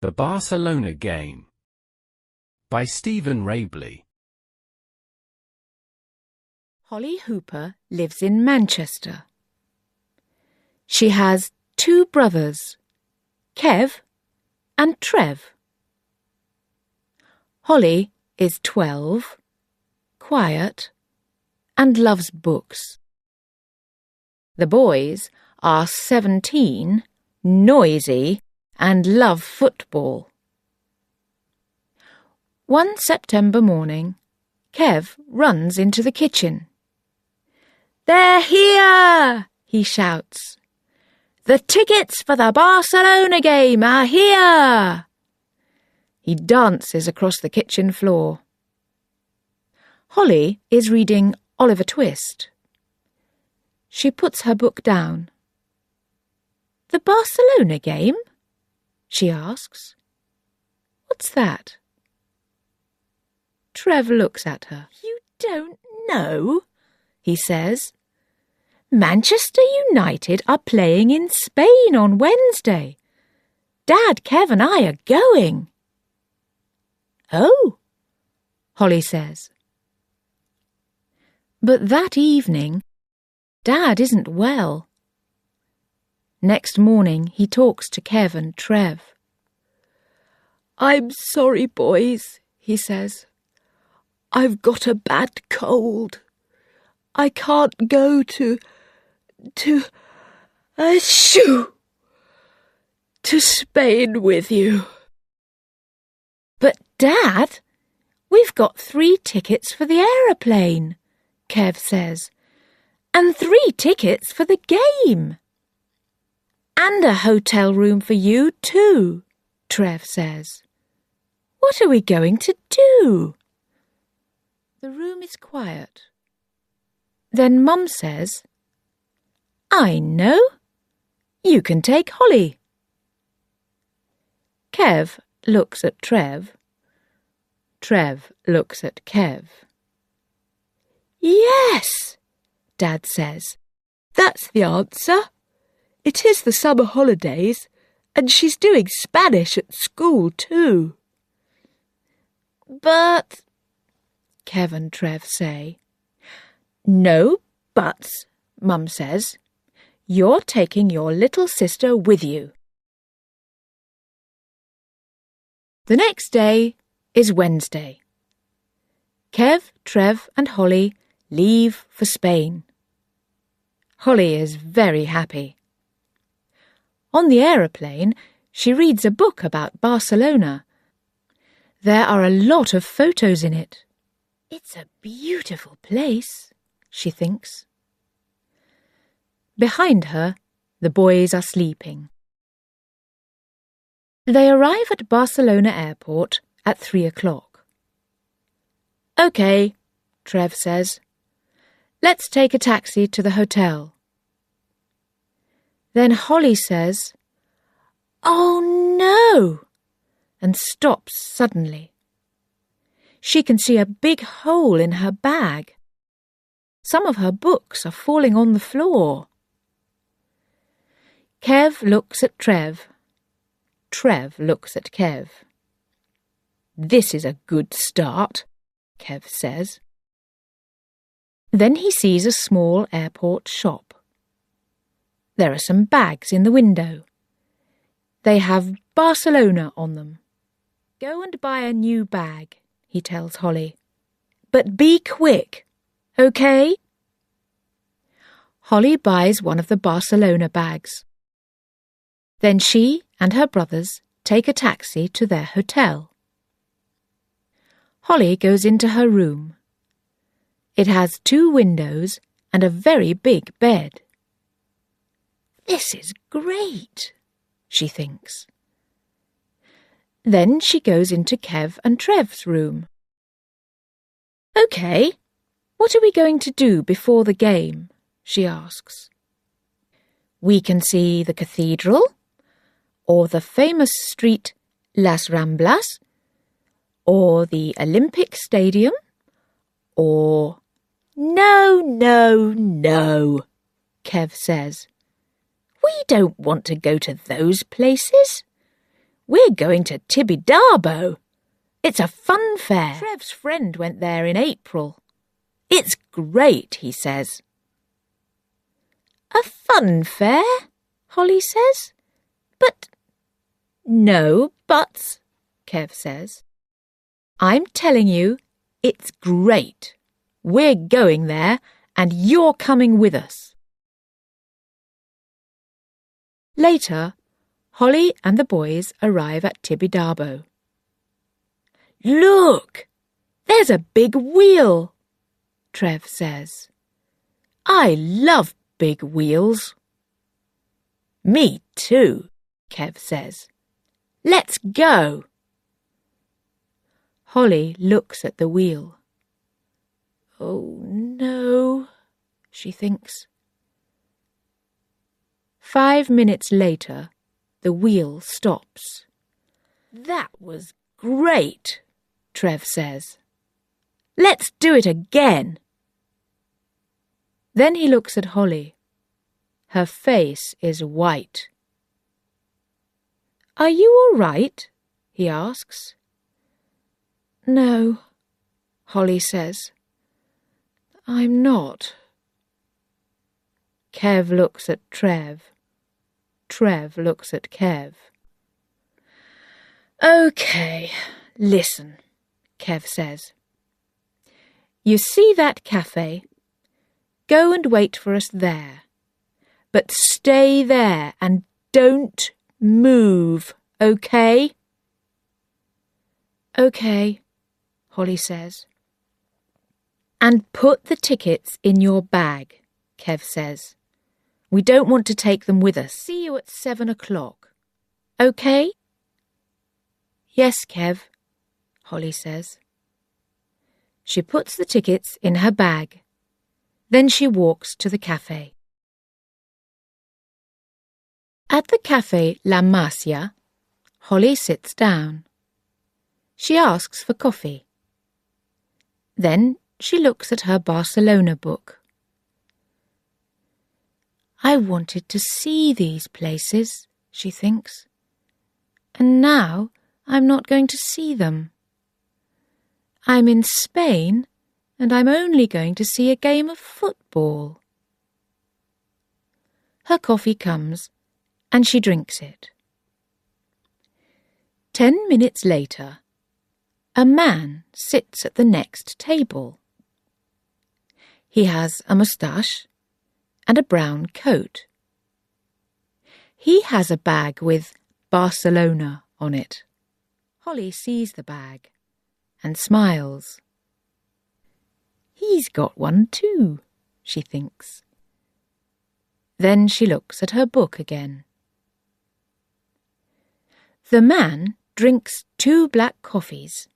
The Barcelona Game by Stephen Rabley. Holly Hooper lives in Manchester. She has 2 brothers, Kev and Trev. Holly is 12, quiet, and loves books. The boys are 17, noisy, and love football. One September morning, Kev runs into the kitchen. "They're here!" he shouts. "The tickets for the Barcelona game are here!" He dances across the kitchen floor. Holly is reading Oliver Twist. She puts her book down. "The Barcelona game?" she asks. "What's that?" Trev looks at her. "You don't know?" he says. "Manchester United are playing in Spain on Wednesday. Dad, Kev and I are going." "Oh," Holly says. But that evening, Dad isn't well. Next morning he talks to Kev and Trev. "I'm sorry, boys," he says. "I've got a bad cold. I can't go to Spain with you." "But, Dad, we've got 3 tickets for the aeroplane," Kev says, "and 3 tickets for the game." "And a hotel room for you too," Trev says. "What are we going to do?" The room is quiet. Then Mum says, "I know. You can take Holly." Kev looks at Trev. Trev looks at Kev. "Yes," Dad says. "That's the answer. It is the summer holidays, and she's doing Spanish at school too." "But," Kev and Trev say. "No buts," Mum says. "You're taking your little sister with you." The next day is Wednesday. Kev, Trev and Holly leave for Spain. Holly is very happy. On the aeroplane, she reads a book about Barcelona. There are a lot of photos in it. "It's a beautiful place," she thinks. Behind her, the boys are sleeping. They arrive at Barcelona airport at 3 o'clock. "OK," Trev says. "Let's take a taxi to the hotel." Then Holly says, "Oh no!" and stops suddenly. She can see a big hole in her bag. Some of her books are falling on the floor. Kev looks at Trev. Trev looks at Kev. "This is a good start," Kev says. Then he sees a small airport shop. There are some bags in the window. They have Barcelona on them. "Go and buy a new bag," he tells Holly. "But be quick, OK?" Holly buys one of the Barcelona bags. Then she and her brothers take a taxi to their hotel. Holly goes into her room. It has 2 windows and a very big bed. "This is great," she thinks. Then she goes into Kev and Trev's room. "OK, what are we going to do before the game?" she asks. "We can see the cathedral, or the famous street Las Ramblas, or the Olympic Stadium, or—" "No, no, no," Kev says. "We don't want to go to those places. We're going to Tibidabo. It's a fun fair. Trev's friend went there in April. It's great, he says. A fun fair? Holly says. But... No buts, Kev says. I'm telling you, it's great. We're going there, and you're coming with us. Later, Holly and the boys arrive at Tibidabo. Look! There's a big wheel, Trev says. I love big wheels. Me too, Kev says. Let's go. Holly looks at the wheel. Oh no, she thinks. 5 minutes later, the wheel stops. That was great, Trev says. Let's do it again. Then he looks at Holly. Her face is white. Are you all right? He asks. No, Holly says. I'm not. Kev looks at Trev. Trev looks at Kev. OK, listen, Kev says. You see that cafe? Go and wait for us there. But stay there and don't move, OK? OK, Holly says. And put the tickets in your bag, Kev says. We don't want to take them with us. See you at 7 o'clock. OK? Yes, Kev, Holly says. She puts the tickets in her bag. Then she walks to the cafe. At the cafe La Masia, Holly sits down. She asks for coffee. Then she looks at her Barcelona book. I wanted to see these places, she thinks. And now I'm not going to see them. I'm in Spain, and I'm only going to see a game of football. Her coffee comes, and she drinks it. 10 minutes later, a man sits at the next table. He has a moustache and a brown coat. He has a bag with Barcelona on it. Holly sees the bag and smiles. He's got one too, she thinks. Then she looks at her book again. The man drinks 2 black coffees,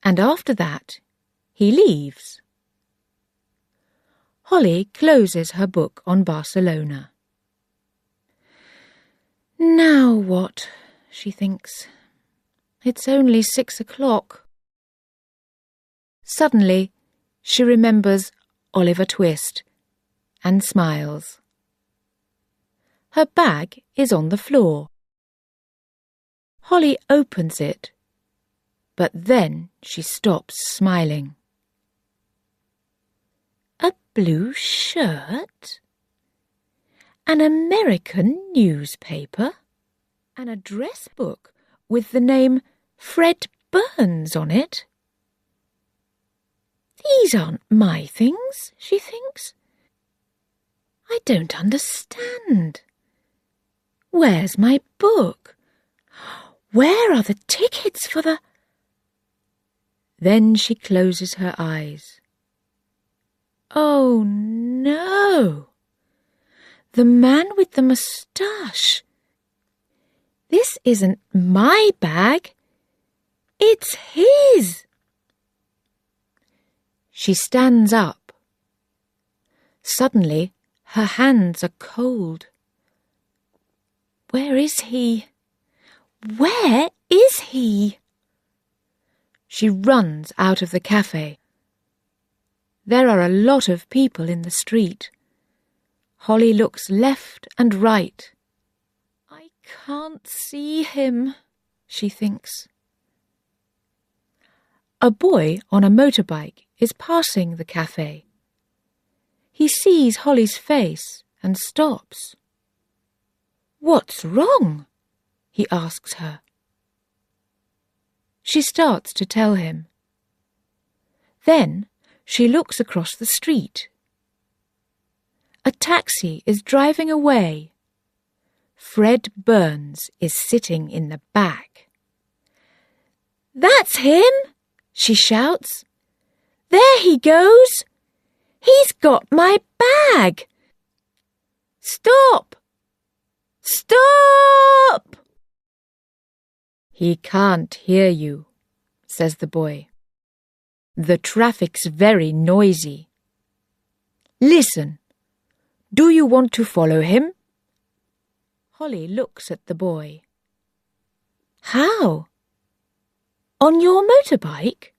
and after that he leaves. Holly closes her book on Barcelona. Now what, she thinks. It's only 6 o'clock. Suddenly, she remembers Oliver Twist and smiles. Her bag is on the floor. Holly opens it, but then she stops smiling. A blue shirt? An American newspaper? An address book with the name Fred Burns on it? These aren't my things, she thinks. I don't understand. Where's my book? Where are the tickets for the... Then she closes her eyes. Oh, no! The man with the moustache. This isn't my bag. It's his. She stands up. Suddenly, her hands are cold. Where is he? Where is he? She runs out of the cafe. There are a lot of people in the street. Holly looks left and right. I can't see him, she thinks. A boy on a motorbike is passing the café. He sees Holly's face and stops. "What's wrong?" he asks her. She starts to tell him. Then she looks across the street. A taxi is driving away. Fred Burns is sitting in the back. "That's him!" she shouts. "There he goes! He's got my bag! Stop! Stop!" "He can't hear you," says the boy. "The traffic's very noisy. Listen, do you want to follow him?" Holly looks at the boy. "How? On your motorbike?"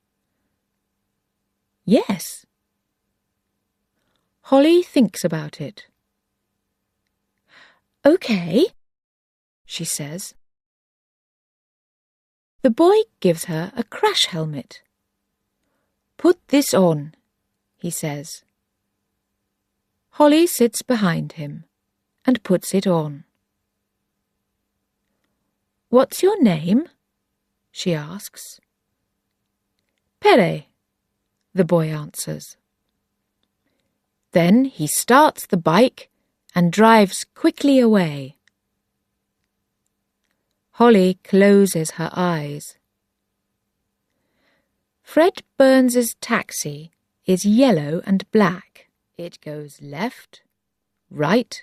"Yes." Holly thinks about it. "Okay," she says. The boy gives her a crash helmet. "Put this on," he says. Holly sits behind him and puts it on. "What's your name?" she asks. "Pere," the boy answers. Then he starts the bike and drives quickly away. Holly closes her eyes. Fred Burns's taxi is yellow and black. It goes left, right,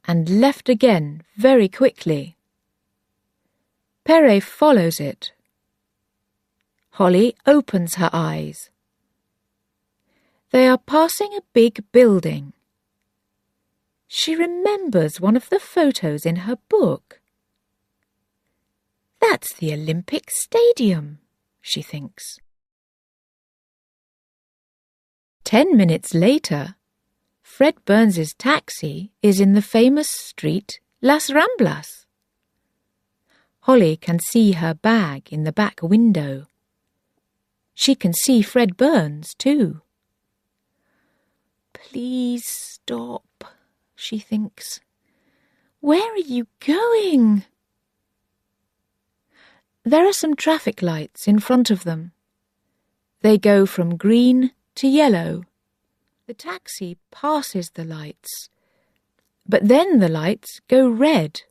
and left again very quickly. Pere follows it. Holly opens her eyes. They are passing a big building. She remembers one of the photos in her book. "That's the Olympic Stadium," she thinks. 10 minutes later, Fred Burns's taxi is in the famous street Las Ramblas. Holly can see her bag in the back window. She can see Fred Burns too. "Please stop," she thinks. "Where are you going?" There are some traffic lights in front of them. They go from green to yellow. The taxi passes the lights, but then the lights go red.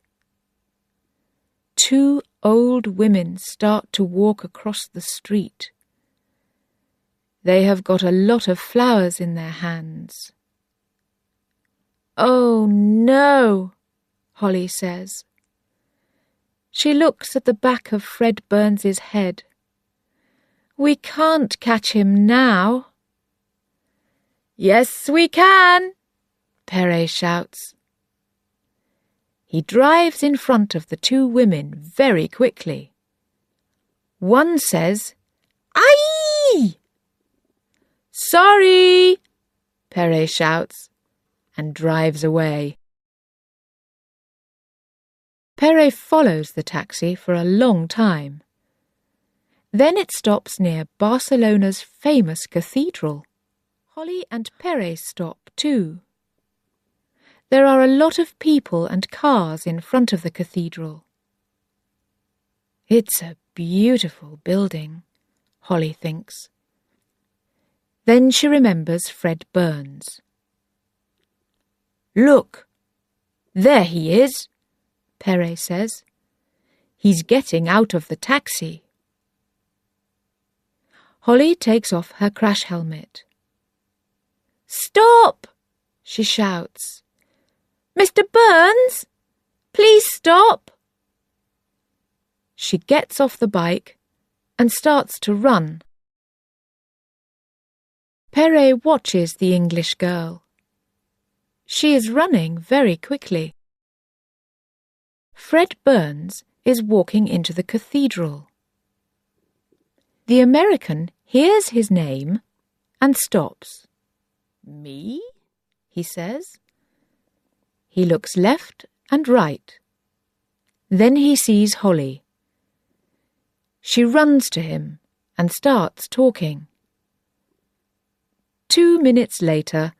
2 old women start to walk across the street. They have got a lot of flowers in their hands. "Oh no," Holly says. She looks at the back of Fred Burns's head. "We can't catch him now." "Yes, we can," Pere shouts. He drives in front of the 2 women very quickly. One says, "Aye!" "Sorry," Pere shouts and drives away. Pere follows the taxi for a long time. Then it stops near Barcelona's famous cathedral. Holly and Pere stop too. There are a lot of people and cars in front of the cathedral. It's a beautiful building, Holly thinks. Then she remembers Fred Burns. "Look, there he is," Pere says. "He's getting out of the taxi." Holly takes off her crash helmet. "Stop!" she shouts. "Mr. Burns, please stop." She gets off the bike and starts to run. Pere watches the English girl. She is running very quickly. Fred Burns is walking into the cathedral. The American hears his name and stops. "Me?" he says. He looks left and right. Then he sees Holly. She runs to him and starts talking. 2 minutes later,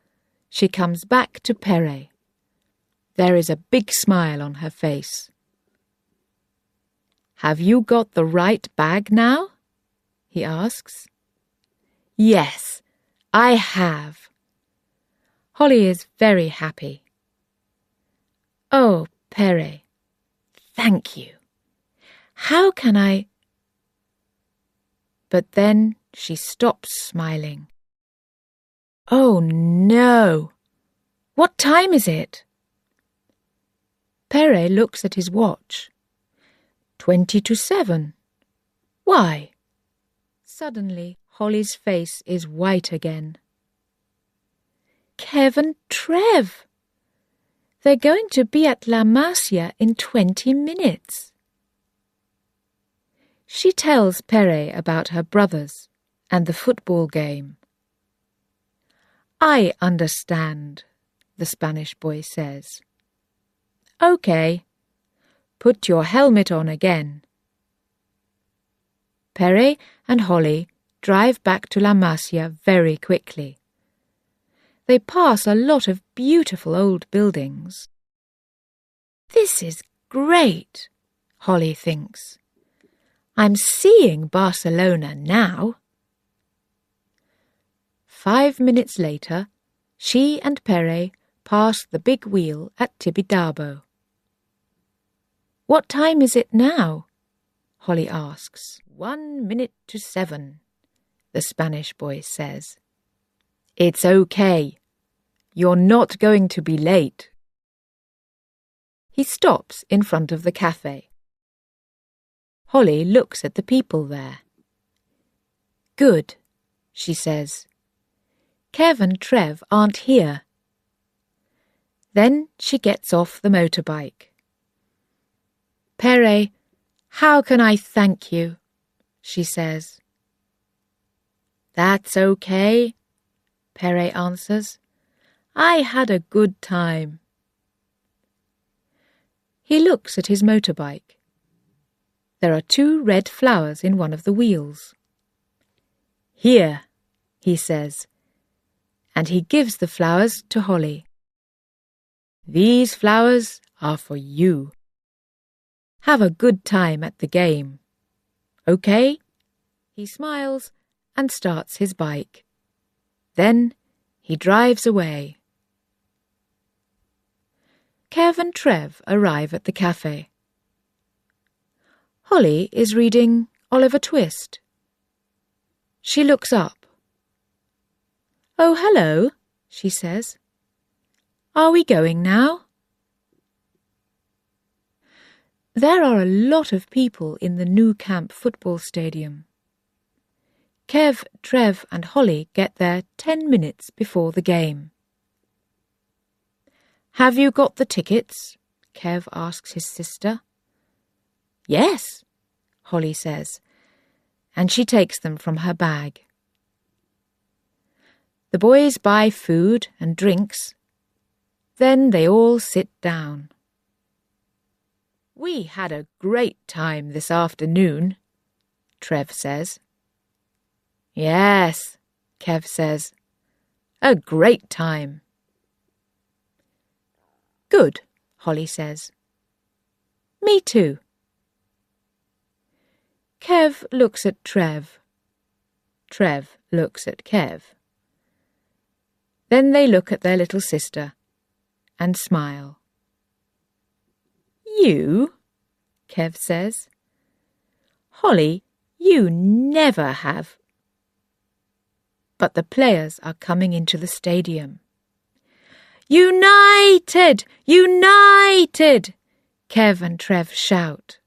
she comes back to Pere. There is a big smile on her face. "Have you got the right bag now?" he asks. "Yes, I have." Holly is very happy. "Oh, Pere, thank you. How can I—" But then she stops smiling. "Oh no! What time is it?" Pere looks at his watch. 20 to 7. Why? Suddenly, Holly's face is white again. Kev and Trev! They're going to be at La Masia in 20 minutes. She tells Pere about her brothers and the football game. "I understand," the Spanish boy says. "Okay, put your helmet on again." Pere and Holly drive back to La Masia very quickly. They pass a lot of beautiful old buildings. "This is great," Holly thinks. "I'm seeing Barcelona now." 5 minutes later, she and Pere pass the big wheel at Tibidabo. "What time is it now?" Holly asks. 1 minute to 7, the Spanish boy says. "It's okay. You're not going to be late." He stops in front of the café. Holly looks at the people there. "Good," she says. "Kev and Trev aren't here." Then she gets off the motorbike. "Pere, how can I thank you?" she says. "That's okay," Pere answers. "I had a good time." He looks at his motorbike. There are 2 red flowers in one of the wheels. "Here," he says, and he gives the flowers to Holly. "These flowers are for you. Have a good time at the game. Okay?" He smiles and starts his bike. Then he drives away. Kev and Trev arrive at the cafe. Holly is reading Oliver Twist. She looks up. "Oh, hello," she says. "Are we going now?" There are a lot of people in the Nou Camp football stadium. Kev, Trev and Holly get there 10 minutes before the game. "Have you got the tickets?" Kev asks his sister. "Yes," Holly says, and she takes them from her bag. The boys buy food and drinks. Then they all sit down. "We had a great time this afternoon," Trev says. "Yes," Kev says. "A great time." "Good," Holly says. "Me too." Kev looks at Trev. Trev looks at Kev. Then they look at their little sister and smile. "You?" Kev says. "Holly, you never have." But the players are coming into the stadium. "United! United!" Kev and Trev shout.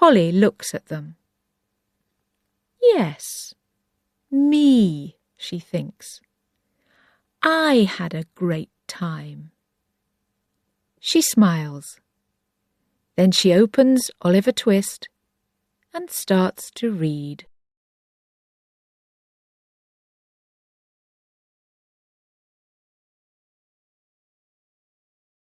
Holly looks at them. "Yes, me," she thinks. "I had a great time." She smiles. Then she opens Oliver Twist and starts to read.